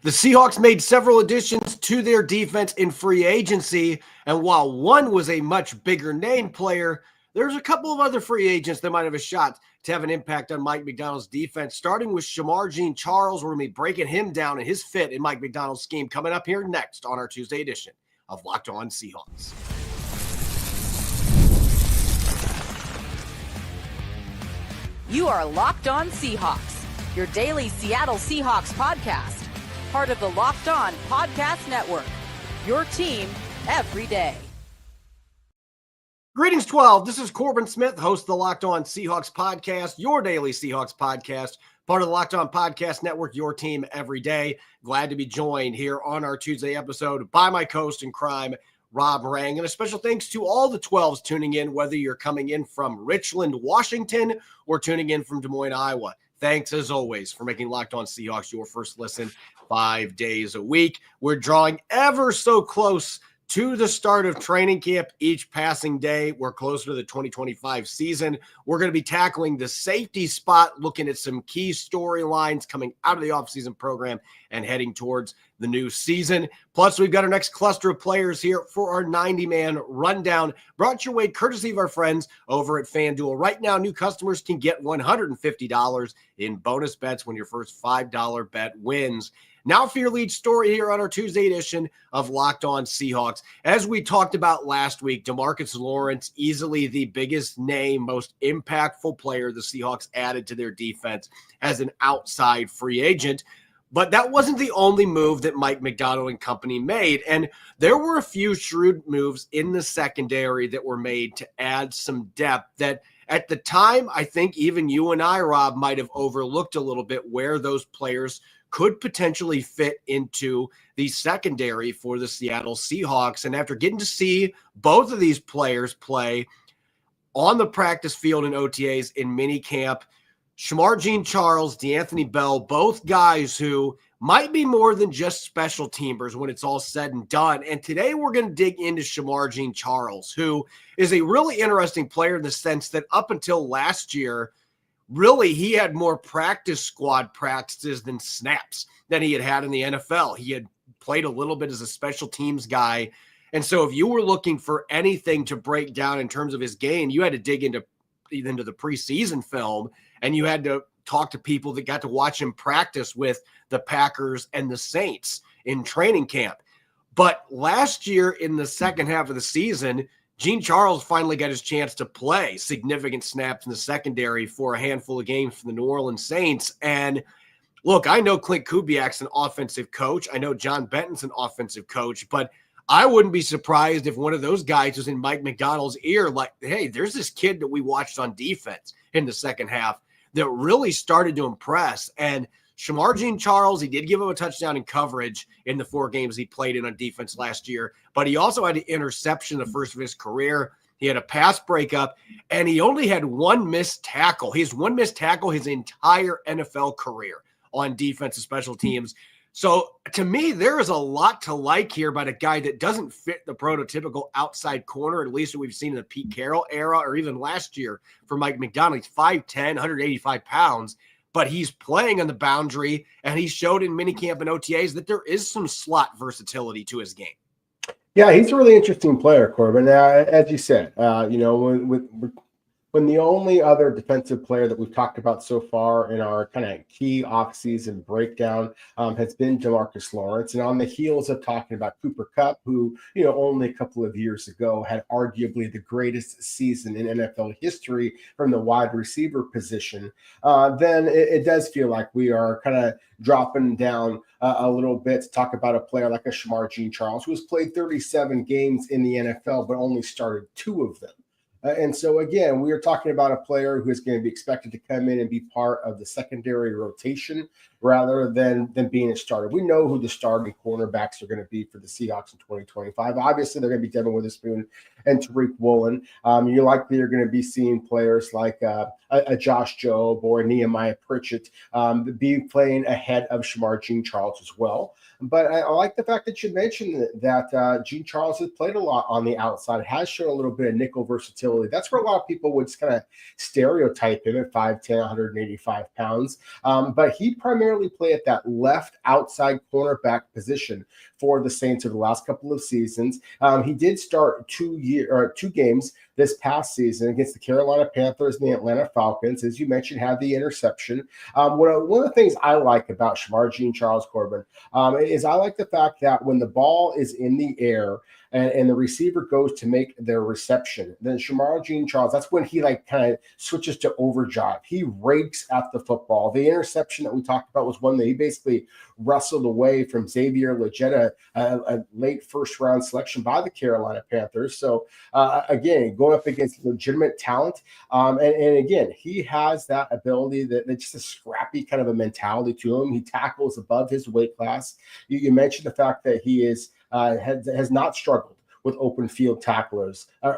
The Seahawks made several additions to their defense in free agency, and while one was a much bigger name player, there's a couple of other free agents that might have a shot to have an impact on Mike Macdonald's defense, starting with Shemar Jean-Charles. We're going to be breaking him down and his fit in Mike Macdonald's scheme coming up here next on our Tuesday edition of Locked On Seahawks. You are Locked On Seahawks, your daily Seattle Seahawks podcast, part of the Locked On Podcast Network, your team every day. Greetings, 12. This is Corbin Smith, host of the Locked On Seahawks podcast, your daily Seahawks podcast, part of the Locked On Podcast Network, your team every day. Glad to be joined here on our Tuesday episode by my co-host in crime, Rob Rang. And a special thanks to all the 12s tuning in, whether you're coming in from Richland, Washington, or tuning in from Des Moines, Iowa. Thanks, as always, for making Locked On Seahawks your first listen 5 days a week. We're drawing ever so close to the start of training camp. Each passing day, we're closer to the 2025 season. We're going to be tackling the safety spot, looking at some key storylines coming out of the offseason program and heading towards the new season. Plus, we've got our next cluster of players here for our 90-man rundown, brought your way courtesy of our friends over at FanDuel. Right now, new customers can get $150 in bonus bets when your first $5 bet wins. Now for your lead story here on our Tuesday edition of Locked On Seahawks. As we talked about last week, DeMarcus Lawrence, easily the biggest name, most impactful player the Seahawks added to their defense as an outside free agent. But that wasn't the only move that Mike Macdonald and company made. And there were a few shrewd moves in the secondary that were made to add some depth that at the time, I think even you and I, Rob, might have overlooked a little bit where those players could potentially fit into the secondary for the Seattle Seahawks. And after getting to see both of these players play on the practice field in OTAs in minicamp, Shemar Jean-Charles, D'Anthony Bell, both guys who might be more than just special teamers when it's all said and done. And today we're going to dig into Shemar Jean-Charles, who is a really interesting player in the sense that up until last year, really, he had more practice squad practices than snaps than he had in the NFL. He had played a little bit as a special teams guy. And so if you were looking for anything to break down in terms of his game, you had to dig into the preseason film, and you had to talk to people that got to watch him practice with the Packers and the Saints in training camp. But last year in the second half of the season, Jean-Charles finally got his chance to play significant snaps in the secondary for a handful of games for the New Orleans Saints. And look, I know Clint Kubiak's an offensive coach. I know John Benton's an offensive coach, but I wouldn't be surprised if one of those guys was in Mike Macdonald's ear, like, hey, there's this kid that we watched on defense in the second half that really started to impress. And Shemar Jean-Charles, he did give him a touchdown in coverage in the 4 games he played in on defense last year, but he also had an interception the first of his career. He had a pass breakup, and he only had one missed tackle. He has one missed tackle his entire NFL career on defensive special teams. So to me, there is a lot to like here about a guy that doesn't fit the prototypical outside corner, at least that we've seen in the Pete Carroll era or even last year for Mike Macdonald. He's 5'10", 185 pounds. But he's playing on the boundary, and he showed in minicamp and OTAs that there is some slot versatility to his game. Yeah, he's a really interesting player, Corbin. As you said, when the only other defensive player that we've talked about so far in our kind of key offseason breakdown has been DeMarcus Lawrence. And on the heels of talking about Cooper Kupp, who, only a couple of years ago had arguably the greatest season in NFL history from the wide receiver position, then it does feel like we are kind of dropping down a little bit to talk about a player like a Shemar Jean-Charles, who has played 37 games in the NFL, but only started 2 of them. And so, again, we are talking about a player who is going to be expected to come in and be part of the secondary rotation rather than being a starter. We know who the starting cornerbacks are going to be for the Seahawks in 2025. Obviously, they're going to be Devin Witherspoon and Tariq Woolen. You likely are going to be seeing players like a Josh Jobe or Nehemiah Pritchett be playing ahead of Shemar Jean-Charles as well. But I like the fact that you mentioned that Jean-Charles has played a lot on the outside, has shown a little bit of nickel versatility. That's where a lot of people would kind of stereotype him at 5'10", 185 pounds. But he primarily primarily play at that left outside cornerback position for the Saints over the last couple of seasons. He did start 2 games this past season against the Carolina Panthers and the Atlanta Falcons. As you mentioned, had the interception. One of the things I like about Shemar Jean-Charles, Corbin, is I like the fact that when the ball is in the air and the receiver goes to make their reception, then Shemar Jean-Charles, that's when he kind of switches to overdrive. He rakes at the football. The interception that we talked about was one that he basically wrestled away from Xavier Legetta, a late first-round selection by the Carolina Panthers. So, again, going up against legitimate talent. And again, he has that ability, that just a scrappy kind of a mentality to him. He tackles above his weight class. You mentioned the fact that he has not struggled with open field tackles. A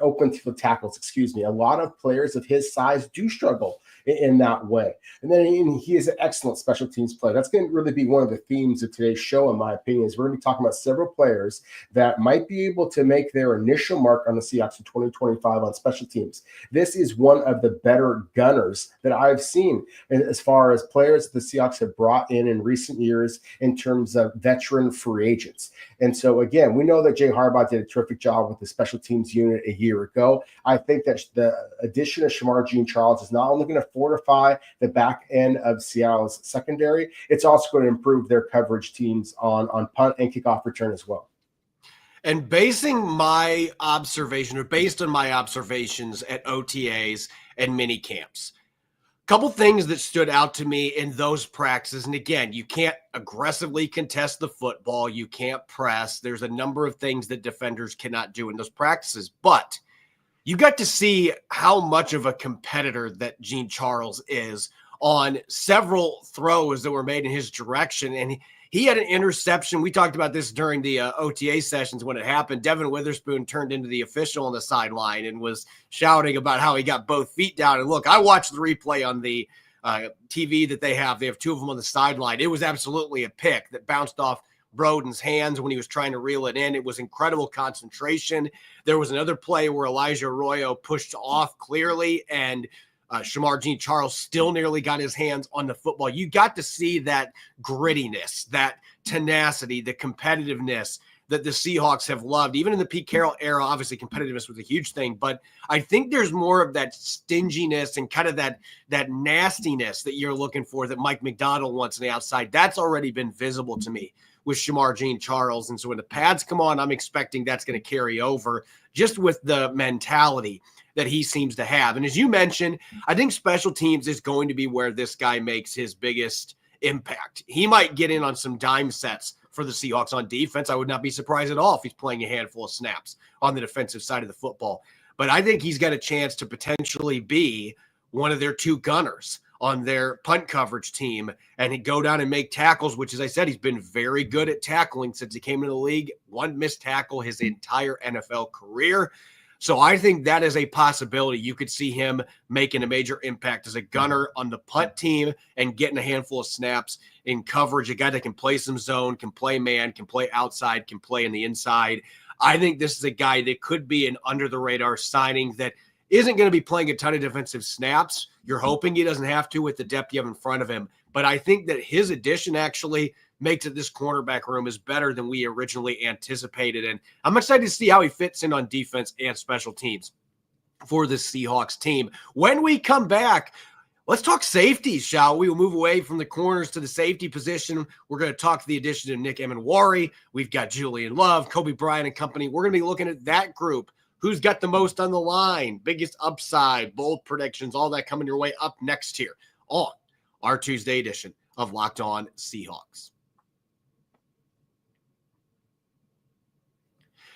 lot of players of his size do struggle in that way. And then he is an excellent special teams player. That's going to really be one of the themes of today's show, in my opinion, is we're going to be talking about several players that might be able to make their initial mark on the Seahawks in 2025 on special teams. This is one of the better gunners that I've seen as far as players the Seahawks have brought in recent years in terms of veteran free agents. And so, again, we know that Jay Harbaugh did a terrific job with the special teams unit a year ago. I think that the addition of Shemar Jean-Charles is not only going to fortify the back end of Seattle's secondary, it's also going to improve their coverage teams on punt and kickoff return as well. And based on my observations at OTAs and mini camps, couple things that stood out to me in those practices. And again, you can't aggressively contest the football. You can't press. There's a number of things that defenders cannot do in those practices. But you got to see how much of a competitor that Jean-Charles is on several throws that were made in his direction. And he had an interception. We talked about this during the OTA sessions when it happened. Devin Witherspoon turned into the official on the sideline and was shouting about how he got both feet down. And look, I watched the replay on the TV that they have. They have two of them on the sideline. It was absolutely a pick that bounced off Broden's hands when he was trying to reel it in. It was incredible concentration. There was another play where Elijah Arroyo pushed off clearly, and Shemar Jean-Charles still nearly got his hands on the football. You got to see that grittiness, that tenacity, the competitiveness that the Seahawks have loved. Even in the Pete Carroll era, obviously competitiveness was a huge thing, but I think there's more of that stinginess and kind of that nastiness that you're looking for that Mike Macdonald wants on the outside. That's already been visible to me with Shemar Jean-Charles. And so when the pads come on, I'm expecting that's going to carry over just with the mentality that he seems to have. And as you mentioned, I think special teams is going to be where this guy makes his biggest impact. He might get in on some dime sets for the Seahawks on defense. I would not be surprised at all if he's playing a handful of snaps on the defensive side of the football. But I think he's got a chance to potentially be one of their two gunners on their punt coverage team and he'd go down and make tackles, which, as I said, he's been very good at tackling since he came into the league. One missed tackle his entire NFL career. So I think that is a possibility. You could see him making a major impact as a gunner on the punt team and getting a handful of snaps in coverage. A guy that can play some zone, can play man, can play outside, can play in the inside. I think this is a guy that could be an under-the-radar signing that isn't going to be playing a ton of defensive snaps. You're hoping he doesn't have to with the depth you have in front of him. But I think that his addition actually makes it this cornerback room is better than we originally anticipated. And I'm excited to see how he fits in on defense and special teams for the Seahawks team. When we come back, let's talk safeties, shall we? We'll move away from the corners to the safety position. We're going to talk the addition of Nick Emenwari. We've got Julian Love, Kobe Bryant and company. We're going to be looking at that group. Who's got the most on the line, biggest upside, bold predictions, all that coming your way up next here on our Tuesday edition of Locked On Seahawks.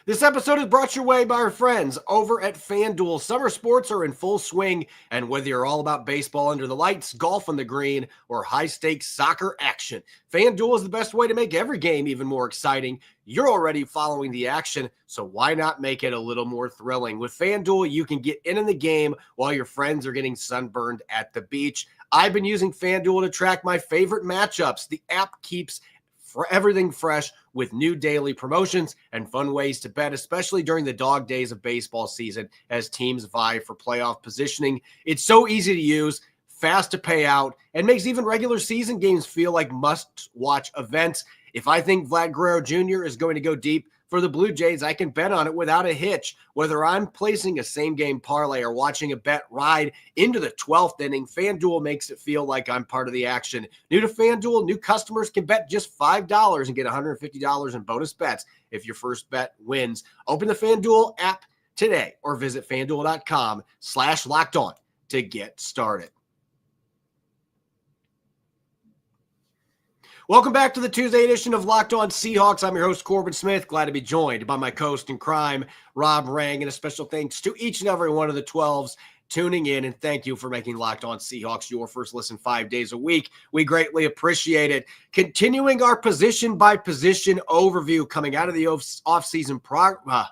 This episode is brought your way by our friends over at FanDuel. Summer sports are in full swing, and whether you're all about baseball under the lights, golf on the green, or high-stakes soccer action, FanDuel is the best way to make every game even more exciting. You're already following the action, so why not make it a little more thrilling? With FanDuel, you can get in the game while your friends are getting sunburned at the beach. I've been using FanDuel to track my favorite matchups. The app keeps everything fresh with new daily promotions and fun ways to bet, especially during the dog days of baseball season as teams vie for playoff positioning. It's so easy to use. fast to pay out, and makes even regular season games feel like must-watch events. If I think Vlad Guerrero Jr. is going to go deep for the Blue Jays, I can bet on it without a hitch. Whether I'm placing a same-game parlay or watching a bet ride into the 12th inning, FanDuel makes it feel like I'm part of the action. New to FanDuel, new customers can bet just $5 and get $150 in bonus bets if your first bet wins. Open the FanDuel app today or visit FanDuel.com/lockedon to get started. Welcome back to the Tuesday edition of Locked On Seahawks. I'm your host, Corbin Smith. Glad to be joined by my co-host in crime, Rob Rang. And a special thanks to each and every one of the 12s tuning in. And thank you for making Locked On Seahawks your first listen 5 days a week. We greatly appreciate it. Continuing our position-by-position overview coming out of the off-season program,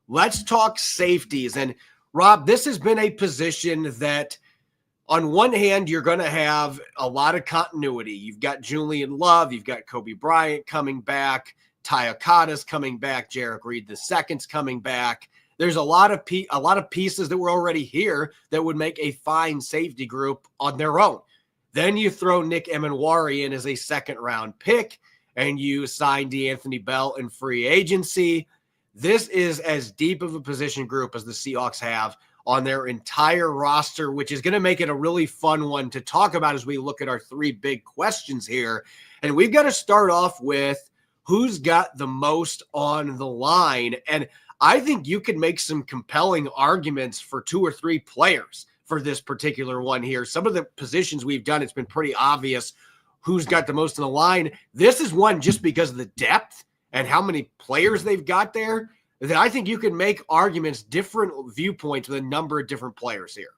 let's talk safeties. And, Rob, this has been a position that – on one hand, you're going to have a lot of continuity. You've got Julian Love. You've got Kobe Bryant coming back. Ty Okada's coming back. Jarek Reed II's coming back. There's a lot of pieces that were already here that would make a fine safety group on their own. Then you throw Nick Emenwari in as a second-round pick, and you sign DeAnthony Bell in free agency. This is as deep of a position group as the Seahawks have on their entire roster, which is going to make it a really fun one to talk about as we look at our three big questions here. And we've got to start off with who's got the most on the line. And I think you could make some compelling arguments for 2 or 3 players for this particular one here. Some of the positions we've done, it's been pretty obvious who's got the most on the line. This is one just because of the depth and how many players they've got there, that I think you can make arguments, different viewpoints with a number of different players here.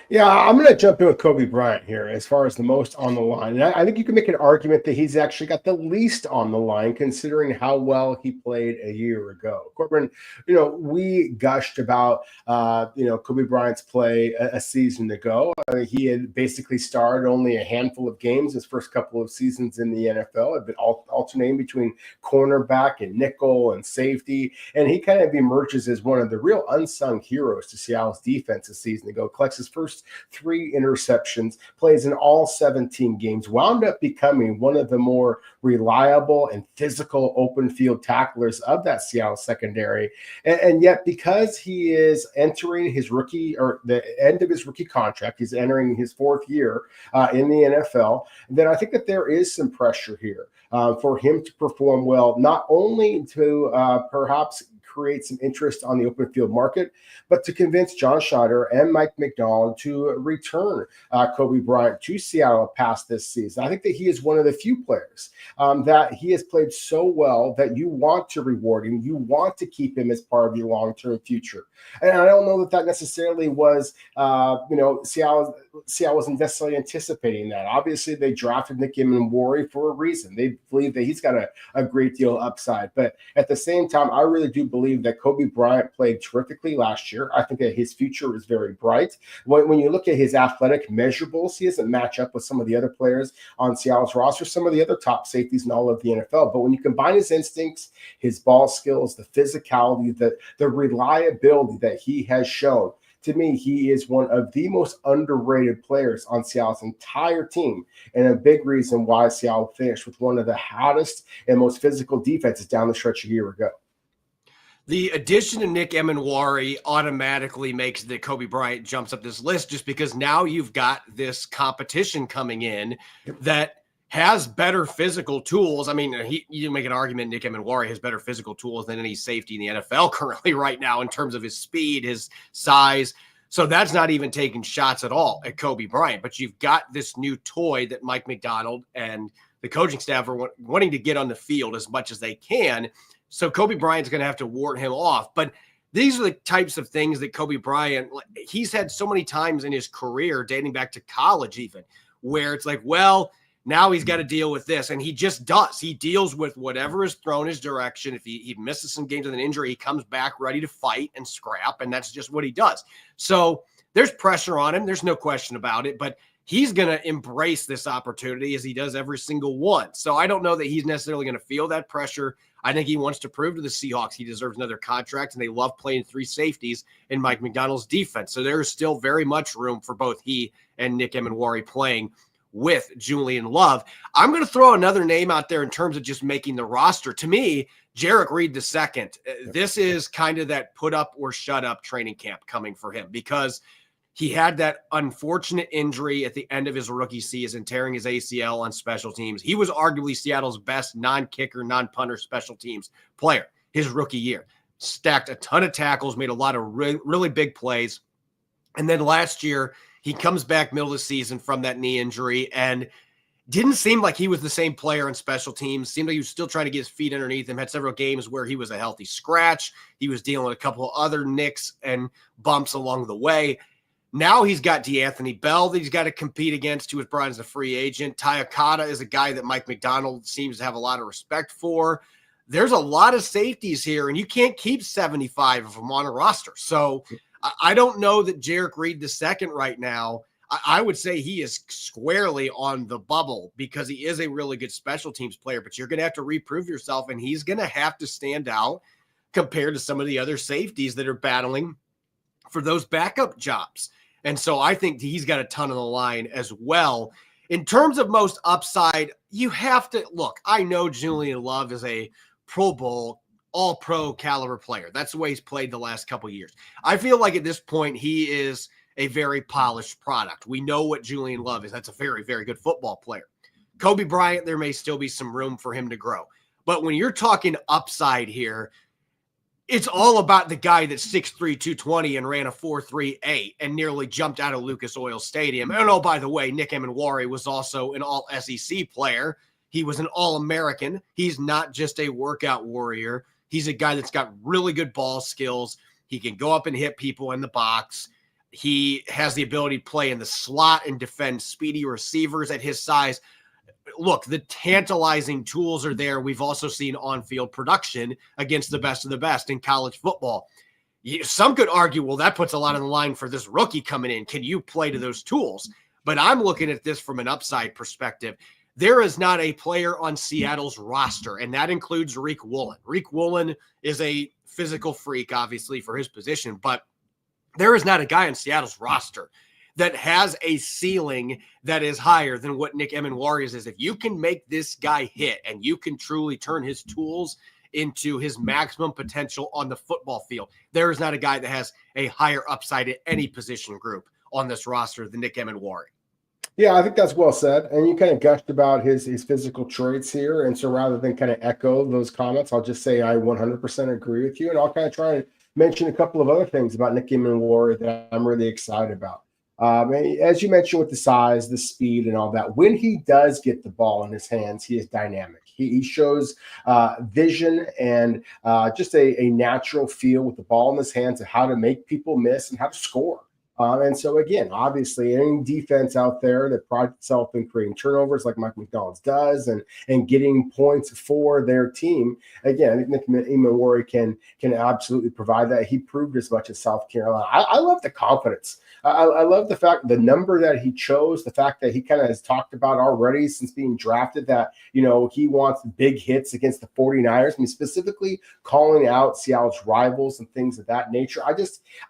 Yeah, I'm going to jump in with Kobe Bryant here as far as the most on the line. And I think you can make an argument that he's actually got the least on the line considering how well he played a year ago. Corbin, we gushed about, Kobe Bryant's play a season ago. He had basically started only a handful of games his first couple of seasons in the NFL. Had been alternating between cornerback and nickel and safety. And he kind of emerges as one of the real unsung heroes to Seattle's defense a season ago. Collects his first 3 interceptions, plays in all 17 games, wound up becoming one of the more reliable and physical open field tacklers of that Seattle secondary. And yet, because he is entering his rookie or the end of his rookie contract, he's entering his 4th year in the NFL, then I think that there is some pressure here for him to perform well, not only to perhaps create some interest on the open field market, but to convince John Schneider and Mike Macdonald to return Kobe Bryant to Seattle past this season. I think that he is one of the few players that he has played so well that you want to reward him. You want to keep him as part of your long-term future. And I don't know that necessarily was, Seattle wasn't necessarily anticipating that. Obviously, they drafted Nick Emenwari for a reason. They believe that he's got a great deal upside. But at the same time, I really do believe that Kobe Bryant played terrifically last year. I think that his future is very bright. When you look at his athletic measurables, he doesn't match up with some of the other players on Seattle's roster, some of the other top safeties in all of the NFL. But when you combine his instincts, his ball skills, the physicality, the reliability that he has shown, to me, he is one of the most underrated players on Seattle's entire team, and a big reason why Seattle finished with one of the hottest and most physical defenses down the stretch a year ago. The addition of Nick Emenwari automatically makes that Kobe Bryant jumps up this list just because now you've got this competition coming in that has better physical tools. I mean, you make an argument Nick Emenwari has better physical tools than any safety in the NFL currently right now in terms of his speed, his size. So that's not even taking shots at all at Kobe Bryant. But you've got this new toy that Mike Macdonald and the coaching staff are wanting to get on the field as much as they can. So Kobe Bryant's going to have to ward him off. But these are the types of things that Kobe Bryant, he's had so many times in his career, dating back to college even, where it's like, well, now he's got to deal with this. And he just does. He deals with whatever is thrown his direction. If he misses some games with an injury, he comes back ready to fight and scrap. And that's just what he does. So there's pressure on him. There's no question about it. But he's going to embrace this opportunity as he does every single one. So I don't know that he's necessarily going to feel that pressure. I think he wants to prove to the Seahawks he deserves another contract, and they love playing three safeties in Mike Macdonald's defense. So there's still very much room for both he and Nick Emenwari playing with Julian Love. I'm going to throw another name out there in terms of just making the roster. To me, Jarek Reed II, this is kind of that put up or shut up training camp coming for him, because he had that unfortunate injury at the end of his rookie season, tearing his ACL on special teams. He was arguably Seattle's best non-kicker, non-punter special teams player his rookie year. Stacked a ton of tackles, made a lot of really big plays. And then last year, he comes back middle of the season from that knee injury and didn't seem like he was the same player on special teams. Seemed like he was still trying to get his feet underneath him. Had several games where he was a healthy scratch. He was dealing with a couple of other nicks and bumps along the way. Now he's got DeAnthony Bell that he's got to compete against, who was brought as a free agent. Tyakata is a guy that Mike Macdonald seems to have a lot of respect for. There's a lot of safeties here, and you can't keep 75 of them on a roster. So I don't know that Jarek Reed II right now, I would say he is squarely on the bubble because he is a really good special teams player, but you're going to have to reprove yourself, and he's going to have to stand out compared to some of the other safeties that are battling for those backup jobs. And so I think he's got a ton on the line as well. In terms of most upside, you have to look. I know Julian Love is a Pro Bowl, all-pro caliber player. That's the way he's played the last couple of years. I feel like at this point he is a very polished product. We know what Julian Love is. That's a very, very good football player. Kobe Bryant, there may still be some room for him to grow. But when you're talking upside here, it's all about the guy that's 6'3", 220 and ran a 4.38 and nearly jumped out of Lucas Oil Stadium. And oh, by the way, Nick Emenwari was also an all-SEC player. He was an All-American. He's not just a workout warrior. He's a guy that's got really good ball skills. He can go up and hit people in the box. He has the ability to play in the slot and defend speedy receivers at his size. Look, the tantalizing tools are there. We've also seen on-field production against the best of the best in college football. Some could argue, well, that puts a lot on the line for this rookie coming in. Can you play to those tools? But I'm looking at this from an upside perspective. There is not a player on Seattle's roster, and that includes Riq Woolen. Riq Woolen is a physical freak, obviously, for his position, but there is not a guy on Seattle's roster that has a ceiling that is higher than what Nick Emenwari is. If you can make this guy hit and you can truly turn his tools into his maximum potential on the football field, there is not a guy that has a higher upside at any position group on this roster than Nick Emenwari. Yeah, I think that's well said. And you kind of gushed about his physical traits here. And so rather than kind of echo those comments, I'll just say I 100% agree with you. And I'll kind of try and mention a couple of other things about Nick Emenwari that I'm really excited about. As you mentioned with the size, the speed, and all that, when he does get the ball in his hands, he is dynamic. He shows vision and just a natural feel with the ball in his hands of how to make people miss and how to score. And so, again, obviously, any defense out there that prides itself in creating turnovers like Mike Macdonald does and getting points for their team, again, I think Nick Emenwari can absolutely provide that. He proved as much at South Carolina. I love the confidence. I love the fact, the number that he chose, the fact that he kind of has talked about already since being drafted that, he wants big hits against the 49ers. I mean, specifically calling out Seattle's rivals and things of that nature.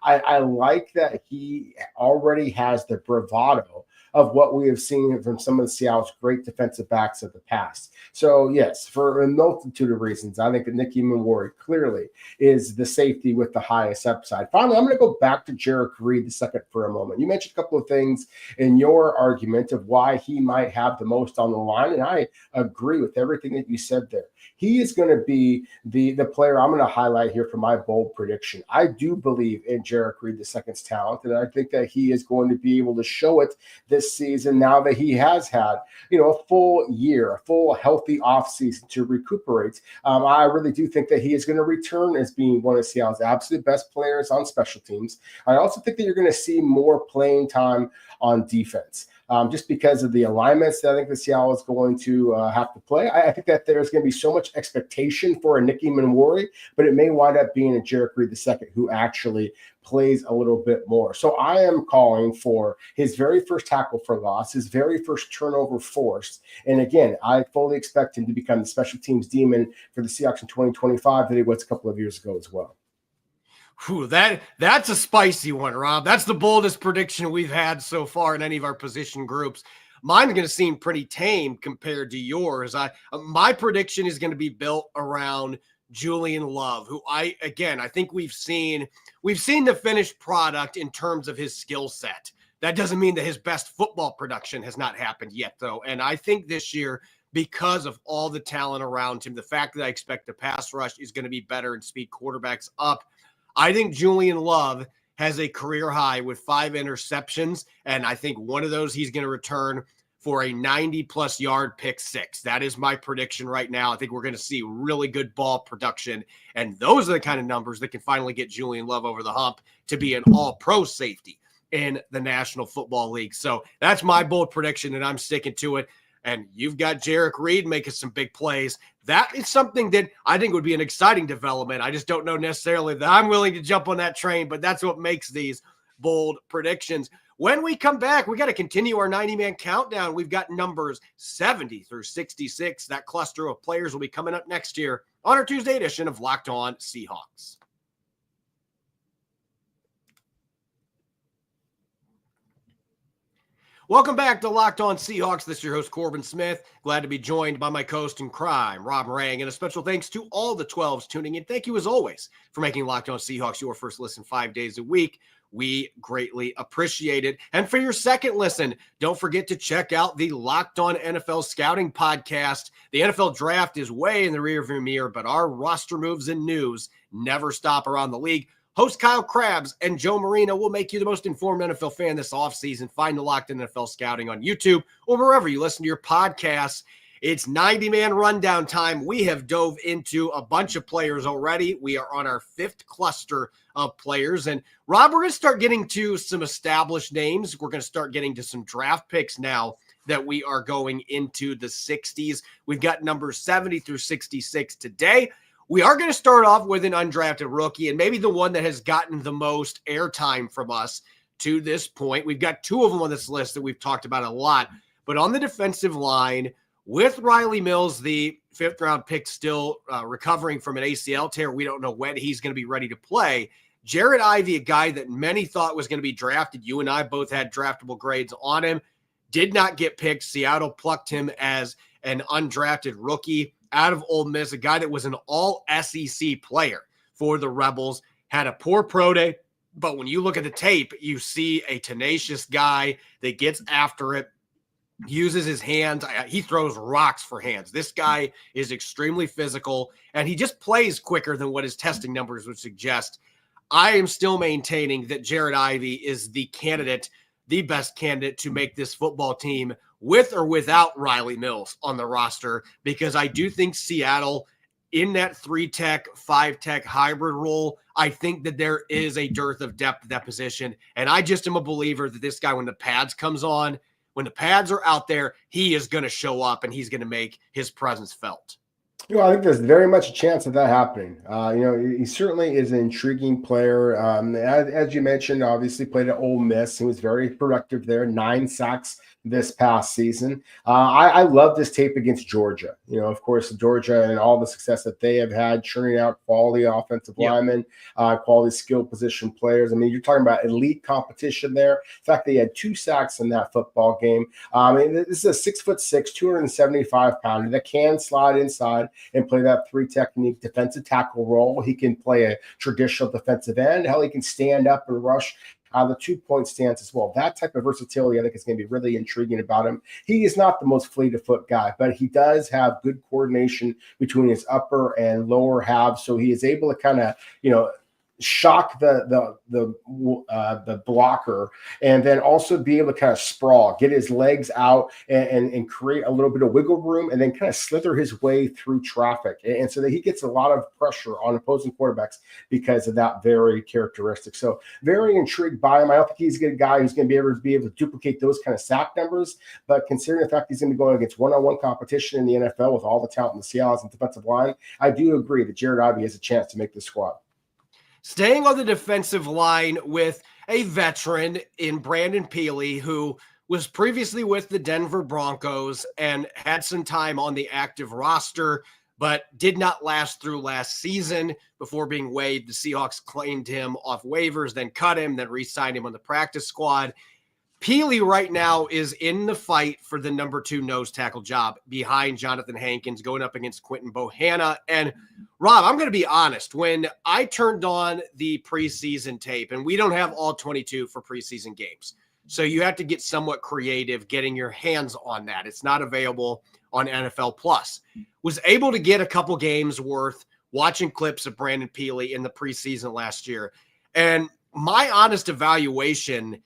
I like that he already has the bravado of what we have seen from some of the Seattle's great defensive backs of the past. So, yes, for a multitude of reasons, I think that Nick Emenwari clearly is the safety with the highest upside. Finally, I'm going to go back to Jarek Reed II for a moment. You mentioned a couple of things in your argument of why he might have the most on the line, and I agree with everything that you said there. He is going to be the player I'm going to highlight here for my bold prediction. I do believe in Jarek Reed II's talent, and I think that he is going to be able to show it this season now that he has had, a full year, a full healthy offseason to recuperate. I really do think that he is going to return as being one of Seattle's absolute best players on special teams. I also think that you're going to see more playing time on defense. just because of the alignments that I think the Seattle is going to have to play. I think that there's going to be so much expectation for a Nicky Manwari, but it may wind up being a Jarek Reed II who actually plays a little bit more. So I am calling for his very first tackle for loss, his very first turnover forced. And again, I fully expect him to become the special teams demon for the Seahawks in 2025 that he was a couple of years ago as well. Whew, that's a spicy one, Rob. That's the boldest prediction we've had so far in any of our position groups. Mine's going to seem pretty tame compared to yours. My prediction is going to be built around Julian Love, who I think we've seen the finished product in terms of his skill set. That doesn't mean that his best football production has not happened yet, though. And I think this year, because of all the talent around him, the fact that I expect the pass rush is going to be better and speed quarterbacks up, I think Julian Love has a career high with 5 interceptions, and I think one of those he's going to return for a 90-plus yard pick 6. That is my prediction right now. I think we're going to see really good ball production, and those are the kind of numbers that can finally get Julian Love over the hump to be an all-pro safety in the National Football League. So that's my bold prediction, and I'm sticking to it. And you've got Jarek Reed making some big plays. That is something that I think would be an exciting development. I just don't know necessarily that I'm willing to jump on that train, but that's what makes these bold predictions. When we come back, we got to continue our 90-man countdown. We've got numbers 70 through 66. That cluster of players will be coming up next year on our Tuesday edition of Locked On Seahawks. Welcome back to Locked On Seahawks. This is your host, Corbin Smith. Glad to be joined by my co-host in crime, Rob Rang. And a special thanks to all the 12s tuning in. Thank you, as always, for making Locked On Seahawks your first listen 5 days a week. We greatly appreciate it. And for your second listen, don't forget to check out the Locked On NFL Scouting podcast. The NFL draft is way in the rearview mirror, but our roster moves and news never stop around the league. Host Kyle Krabs and Joe Marino will make you the most informed NFL fan this offseason. Find the Locked On NFL Scouting on YouTube or wherever you listen to your podcasts. It's 90-man rundown time. We have dove into a bunch of players already. We are on our 5th cluster of players. And Rob, we're going to start getting to some established names. We're going to start getting to some draft picks now that we are going into the 60s. We've got numbers 70 through 66 today. We are going to start off with an undrafted rookie and maybe the one that has gotten the most airtime from us to this point. We've got 2 of them on this list that we've talked about a lot. But on the defensive line, with Riley Mills, the 5th-round pick, still recovering from an ACL tear, we don't know when he's going to be ready to play. Jared Ivey, a guy that many thought was going to be drafted. You and I both had draftable grades on him. Did not get picked. Seattle plucked him as an undrafted rookie out of Ole Miss, a guy that was an all-SEC player for the Rebels, had a poor pro day, but when you look at the tape, you see a tenacious guy that gets after it, uses his hands. He throws rocks for hands. This guy is extremely physical, and he just plays quicker than what his testing numbers would suggest. I am still maintaining that Jared Ivey is the candidate, the best candidate to make this football team with or without Riley Mills on the roster, because I do think Seattle in that 3-tech, 5-tech hybrid role, I think that there is a dearth of depth at that position. And I just am a believer that this guy, when the pads comes on, when the pads are out there, he is going to show up and he's going to make his presence felt. I think there's very much a chance of that happening. He certainly is an intriguing player. As you mentioned, obviously played at Ole Miss. He was very productive there, 9 sacks this past season. I love this tape against Georgia. Of course, Georgia and all the success that they have had, churning out quality offensive linemen, quality skill position players. I mean, you're talking about elite competition there. In fact, they had 2 sacks in that football game. This is a 6'6", 275-pounder that can slide inside and play that 3-technique defensive tackle role. He can play a traditional defensive end. Hell, he can stand up and rush the 2-point stance as well. That type of versatility, I think, is going to be really intriguing about him. He is not the most fleet-of-foot guy, but he does have good coordination between his upper and lower halves, so he is able to kind of, shock the blocker, and then also be able to kind of sprawl, get his legs out and create a little bit of wiggle room, and then kind of slither his way through traffic. And so that he gets a lot of pressure on opposing quarterbacks because of that very characteristic. So very intrigued by him. I don't think he's a guy who's going to be able to duplicate those kind of sack numbers, but considering the fact he's going to be going against one-on-one competition in the NFL with all the talent in the Seahawks and defensive line, I do agree that Jared Ivey has a chance to make this squad. Staying on the defensive line with a veteran in Brandon Peely, who was previously with the Denver Broncos and had some time on the active roster, but did not last through last season before being waived. The Seahawks claimed him off waivers, then cut him, then re-signed him on the practice squad. Peely right now is in the fight for the number 2 nose tackle job behind Jonathan Hankins, going up against Quinton Bohanna. And Rob, I'm going to be honest, when I turned on the preseason tape, and we don't have all 22 for preseason games, so you have to get somewhat creative getting your hands on that. It's not available on NFL Plus. Was able to get a couple games worth watching clips of Brandon Peely in the preseason last year. And my honest evaluation,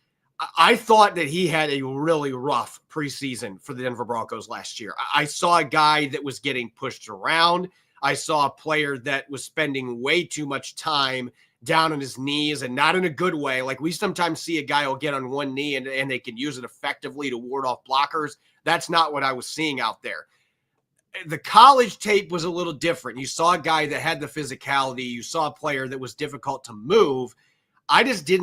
I thought that he had a really rough preseason for the Denver Broncos last year. I saw a guy that was getting pushed around. I saw a player that was spending way too much time down on his knees, and not in a good way. Like we sometimes see a guy will get on one knee and they can use it effectively to ward off blockers. That's not what I was seeing out there. The college tape was a little different. You saw a guy that had the physicality. You saw a player that was difficult to move. I did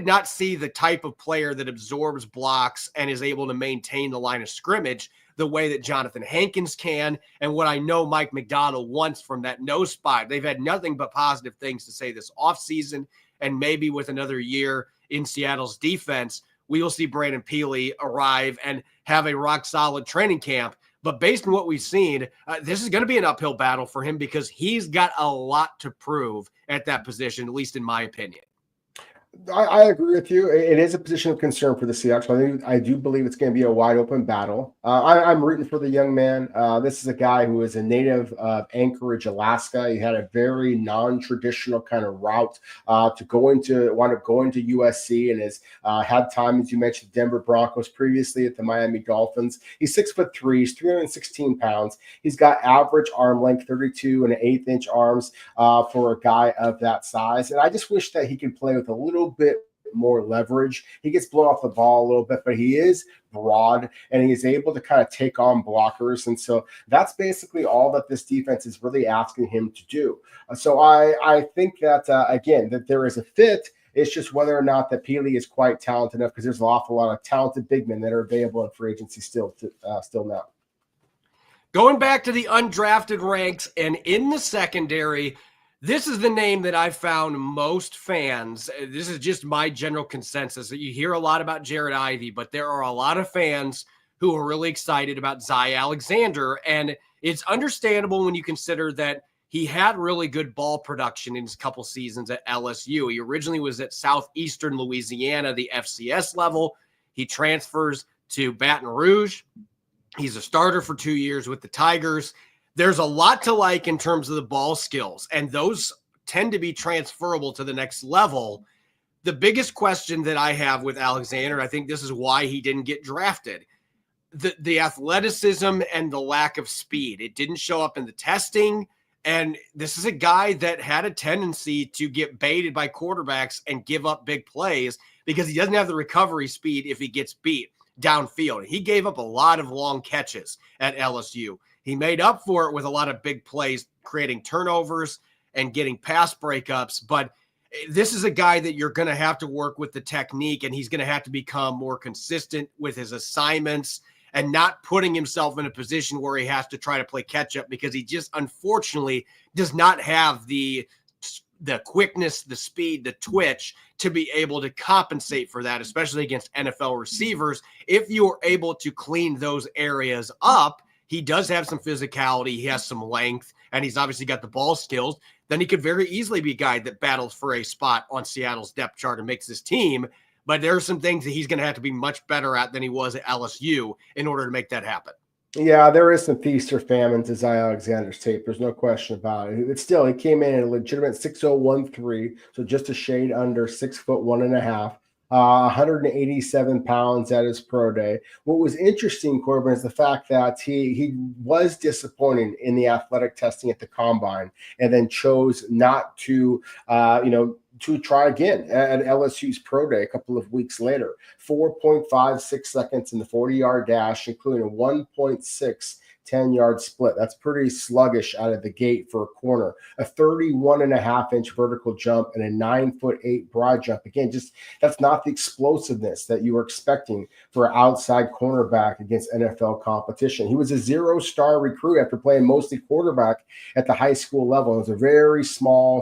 not see the type of player that absorbs blocks and is able to maintain the line of scrimmage the way that Jonathan Hankins can, and what I know Mike Macdonald wants from that nose spot. They've had nothing but positive things to say this offseason, and maybe with another year in Seattle's defense, we will see Brandon Peely arrive and have a rock-solid training camp. But based on what we've seen, this is going to be an uphill battle for him because he's got a lot to prove at that position, at least in my opinion. I agree with you. It is a position of concern for the Seahawks. I do believe it's going to be a wide open battle. I'm rooting for the young man. This is a guy who is a native of Anchorage, Alaska. He had a very non-traditional kind of route to wind up going to USC, and has had time, as you mentioned, Denver Broncos, previously at the Miami Dolphins. He's 6'3", he's 316 pounds. He's got average arm length, 32 and an 1/8 inch arms for a guy of that size. And I just wish that he could play with a little bit more leverage. He gets blown off the ball a little bit, but he is broad and he is able to kind of take on blockers. And so that's basically all that this defense is really asking him to do. So I think that, again, that there is a fit. It's just whether or not that Peely is quite talented enough, because there's an awful lot of talented big men that are available in free agency still now. Going back to the undrafted ranks and in the secondary, this is the name that I found most fans. This is just my general consensus. You hear a lot about Jared Ivey, but there are a lot of fans who are really excited about Zy Alexander. And it's understandable when you consider that he had really good ball production in his couple seasons at LSU. He originally was at Southeastern Louisiana, the FCS level. He transfers to Baton Rouge. He's a starter for 2 years with the Tigers. There's a lot to like in terms of the ball skills, and those tend to be transferable to the next level. The biggest question that I have with Alexander, I think this is why he didn't get drafted, the athleticism and the lack of speed. It didn't show up in the testing, and this is a guy that had a tendency to get baited by quarterbacks and give up big plays because he doesn't have the recovery speed if he gets beat downfield. He gave up a lot of long catches at LSU. He made up for it with a lot of big plays, creating turnovers and getting pass breakups. But this is a guy that you're going to have to work with the technique, and he's going to have to become more consistent with his assignments and not putting himself in a position where he has to try to play catch up, because he just unfortunately does not have the quickness, the speed, the twitch to be able to compensate for that, especially against NFL receivers. If you are able to clean those areas up, he does have some physicality, he has some length, and he's obviously got the ball skills, then he could very easily be a guy that battles for a spot on Seattle's depth chart and makes his team. But there are some things that he's going to have to be much better at than he was at LSU in order to make that happen. Yeah, there is some feast or famine to Zion Alexander's tape. There's no question about it. It's still, he came in at a legitimate 6'0" so just a shade under 6'1.5". 187 pounds at his pro day. What was interesting, Corbin, is the fact that he was disappointing in the athletic testing at the combine, and then chose not to, to try again at LSU's pro day a couple of weeks later. 4.56 seconds in the 40-yard dash, including a 1.6 10-yard split. That's pretty sluggish out of the gate for a corner. A 31.5-inch vertical jump and a 9'8" broad jump. Again, just that's not the explosiveness that you were expecting for an outside cornerback against NFL competition. He was a 0-star recruit after playing mostly quarterback at the high school level. It was a very small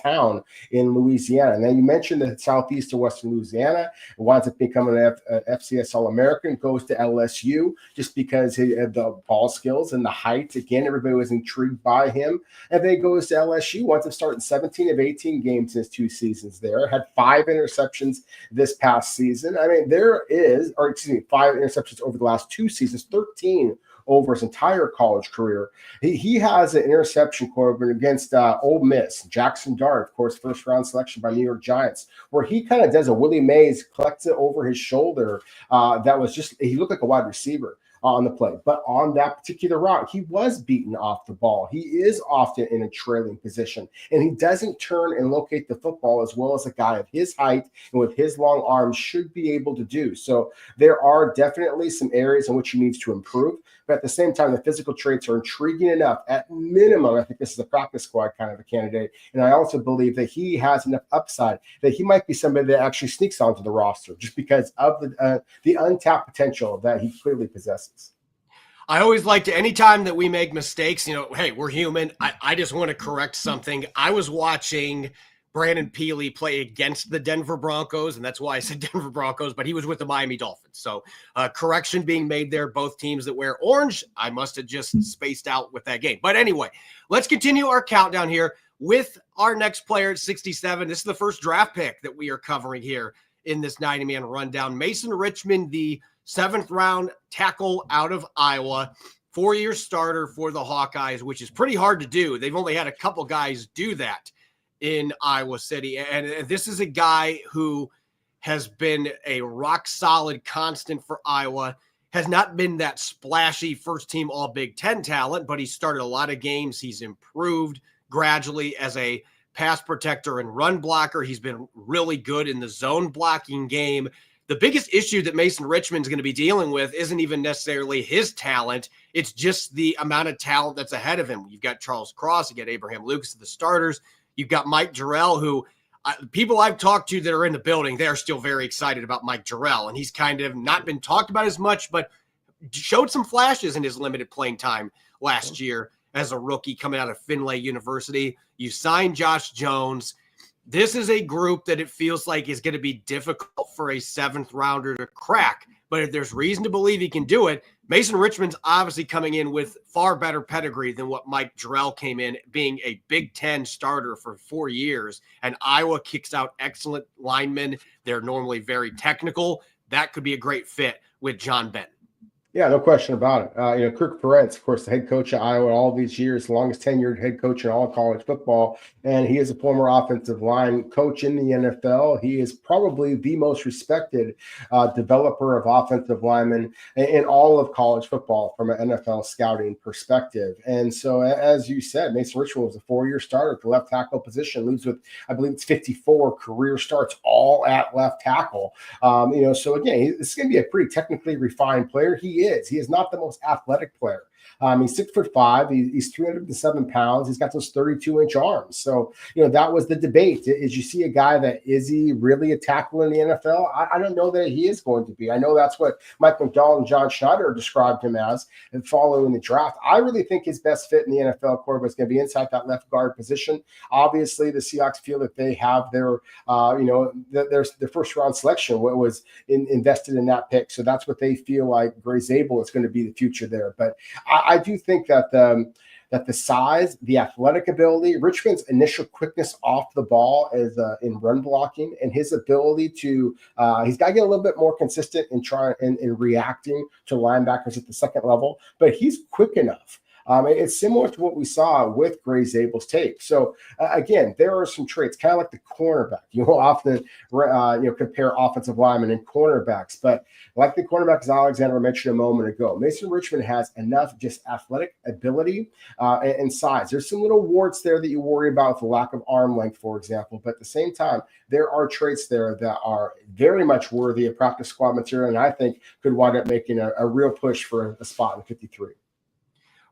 town in Louisiana. And then you mentioned the southeast of Western Louisiana. Winds up becoming an FCS All-American, goes to LSU just because he had the ball skills and the height. Again, everybody was intrigued by him. And then he goes to LSU, winds up starting 17 of 18 games in his 2 seasons there, had 5 interceptions this past season. I mean, 5 interceptions over the last 2 seasons, 13 over his entire college career. He has an interception, Corbin, against Ole Miss, Jackson Dart, of course, first-round selection by New York Giants, where he kind of does a Willie Mays, collects it over his shoulder. That was just, he looked like a wide receiver on the play. But on that particular route, he was beaten off the ball. He is often in a trailing position, and he doesn't turn and locate the football as well as a guy of his height and with his long arms should be able to do. So there are definitely some areas in which he needs to improve. But at the same time, the physical traits are intriguing enough. At minimum, I think this is a practice squad kind of a candidate. And I also believe that he has enough upside that he might be somebody that actually sneaks onto the roster just because of the untapped potential that he clearly possesses. I always like to, anytime that we make mistakes, hey, we're human. I just want to correct something. I was watching Brandon Peely play against the Denver Broncos, and that's why I said Denver Broncos, but he was with the Miami Dolphins. So correction being made there, both teams that wear orange. I must have just spaced out with that game. But anyway, let's continue our countdown here with our next player at 67. This is the first draft pick that we are covering here in this 90-man rundown. Mason Richmond, the 7th-round tackle out of Iowa, 4-year starter for the Hawkeyes, which is pretty hard to do. They've only had a couple guys do that in Iowa City. And this is a guy who has been a rock-solid constant for Iowa, has not been that splashy first-team All-Big Ten talent, but he started a lot of games. He's improved gradually as a pass protector and run blocker. He's been really good in the zone blocking game. The biggest issue that Mason Richmond's going to be dealing with isn't even necessarily his talent. It's just the amount of talent that's ahead of him. You've got Charles Cross, you got Abraham Lucas, the starters. You've got Mike Jarrell, who people I've talked to that are in the building, they are still very excited about Mike Jarrell. And he's kind of not been talked about as much, but showed some flashes in his limited playing time last year as a rookie coming out of Findlay University. You signed Josh Jones. This is a group that it feels like is going to be difficult for a 7th rounder to crack. But if there's reason to believe he can do it, Mason Richmond's obviously coming in with far better pedigree than what Mike Jarrell came in, being a Big Ten starter for 4 years. And Iowa kicks out excellent linemen. They're normally very technical. That could be a great fit with John Benton. Yeah, no question about it. Kirk Ferentz, of course, the head coach of Iowa all these years, longest tenured head coach in all college football. And he is a former offensive line coach in the NFL. He is probably the most respected developer of offensive linemen in all of college football from an NFL scouting perspective. And so, as you said, Mason Richmond was a 4-year starter at the left tackle position, leaves with, I believe it's 54 career starts, all at left tackle. So again, this is going to be a pretty technically refined player. He is not the most athletic player. He's 6'5". He's 307 pounds. He's got those 32-inch arms. So, that was the debate. Is you see a guy that, is he really a tackle in the NFL? I don't know that he is going to be. I know that's what Mike Macdonald and John Schneider described him as following the draft. I really think his best fit in the NFL, Corbin, is going to be inside that left guard position. Obviously, the Seahawks feel that they have their first-round selection was invested in that pick. So that's what they feel like Gray Zabel is going to be the future there. But I do think that the size, the athletic ability, Richmond's initial quickness off the ball is in run blocking, and his ability to he's got to get a little bit more consistent in reacting to linebackers at the second level, but he's quick enough. It's similar to what we saw with Gray Zabel's tape. So again, there are some traits, kind of like the cornerback. You will often compare offensive linemen and cornerbacks, but like the cornerback, as Alexander mentioned a moment ago, Mason Richmond has enough just athletic ability and size. There's some little warts there that you worry about with the lack of arm length, for example, but at the same time, there are traits there that are very much worthy of practice squad material, and I think could wind up making a real push for a spot in 53.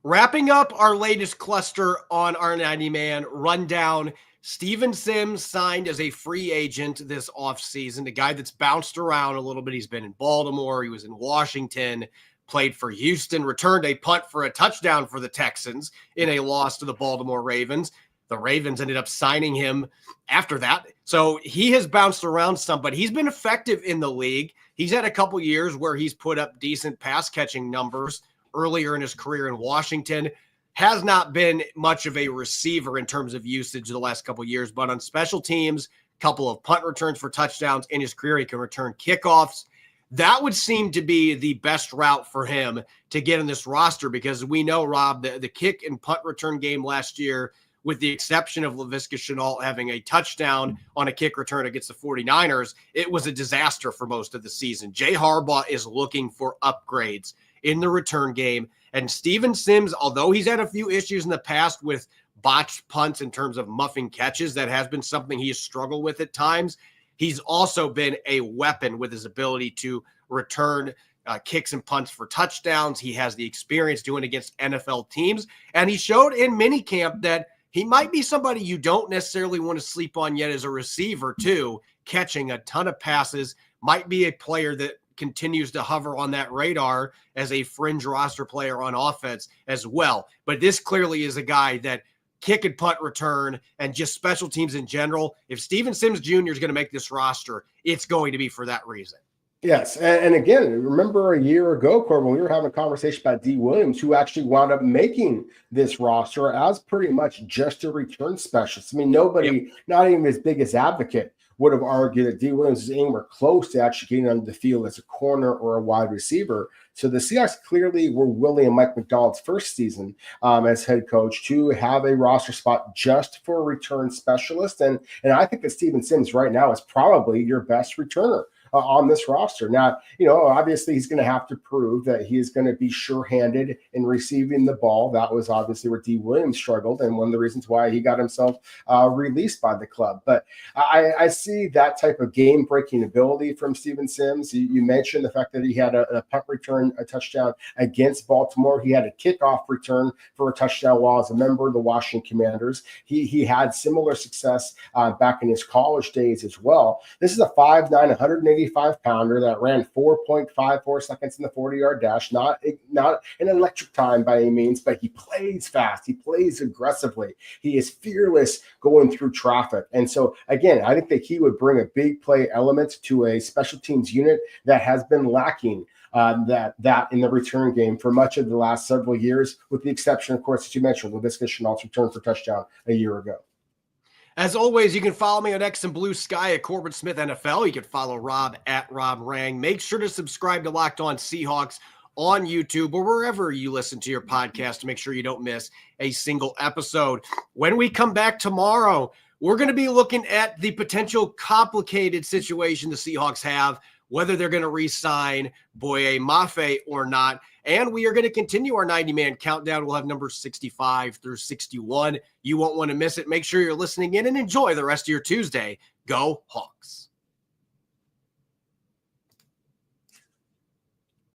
Wrapping up our latest cluster on our 90-man rundown, Steven Sims signed as a free agent this offseason, a guy that's bounced around a little bit. He's been in Baltimore. He was in Washington, played for Houston, returned a punt for a touchdown for the Texans in a loss to the Baltimore Ravens. The Ravens ended up signing him after that. So he has bounced around some, but he's been effective in the league. He's had a couple years where he's put up decent pass catching numbers earlier in his career in Washington. Has not been much of a receiver in terms of usage the last couple of years, but on special teams, couple of punt returns for touchdowns in his career. He can return kickoffs. That would seem to be the best route for him to get in this roster, because we know, Rob, the kick and punt return game last year, with the exception of Laviska Shenault having a touchdown on a kick return against the 49ers, it was a disaster for most of the season. Jay Harbaugh is looking for upgrades in the return game. And Steven Sims, although he's had a few issues in the past with botched punts in terms of muffing catches, that has been something he has struggled with at times. He's also been a weapon with his ability to return kicks and punts for touchdowns. He has the experience doing it against NFL teams. And he showed in minicamp that he might be somebody you don't necessarily want to sleep on yet as a receiver too, catching a ton of passes, might be a player that continues to hover on that radar as a fringe roster player on offense as well. But this clearly is a guy that kick and punt return and just special teams in general. If Steven Sims Jr. is going to make this roster, it's going to be for that reason. Yes. And again, remember a year ago, Corbin, we were having a conversation about D. Williams, who actually wound up making this roster as pretty much just a return specialist. I mean, nobody, not even as big as advocate, would have argued that D. Williams is anywhere close to actually getting on the field as a corner or a wide receiver. So the Seahawks clearly were willing in Mike Macdonald's first season as head coach to have a roster spot just for a return specialist. And I think that Steven Sims right now is probably your best returner on this roster. Now, obviously he's going to have to prove that he is going to be sure-handed in receiving the ball. That was obviously where D. Williams struggled, and one of the reasons why he got himself released by the club. But I see that type of game-breaking ability from Steven Sims. You mentioned the fact that he had a punt return, a touchdown against Baltimore. He had a kickoff return for a touchdown while as a member of the Washington Commanders. He had similar success back in his college days as well. This is a 5'9", 185-pounder that ran 4.54 seconds in the 40-yard dash. Not an electric time by any means, but he plays fast. He plays aggressively. He is fearless going through traffic. And so, again, I think that he would bring a big play element to a special teams unit that has been lacking that in the return game for much of the last several years, with the exception, of course, as you mentioned, Laviska Shenault's return for touchdown a year ago. As always, you can follow me on X and Blue Sky at Corbin Smith NFL. You can follow Rob at Rob Rang. Make sure to subscribe to Locked On Seahawks on YouTube or wherever you listen to your podcast to make sure you don't miss a single episode. When we come back tomorrow, we're going to be looking at the potential complicated situation the Seahawks have, whether they're going to re-sign Boye Mafe or not. And we are going to continue our 90-man countdown. We'll have numbers 65 through 61. You won't want to miss it. Make sure you're listening in and enjoy the rest of your Tuesday. Go Hawks.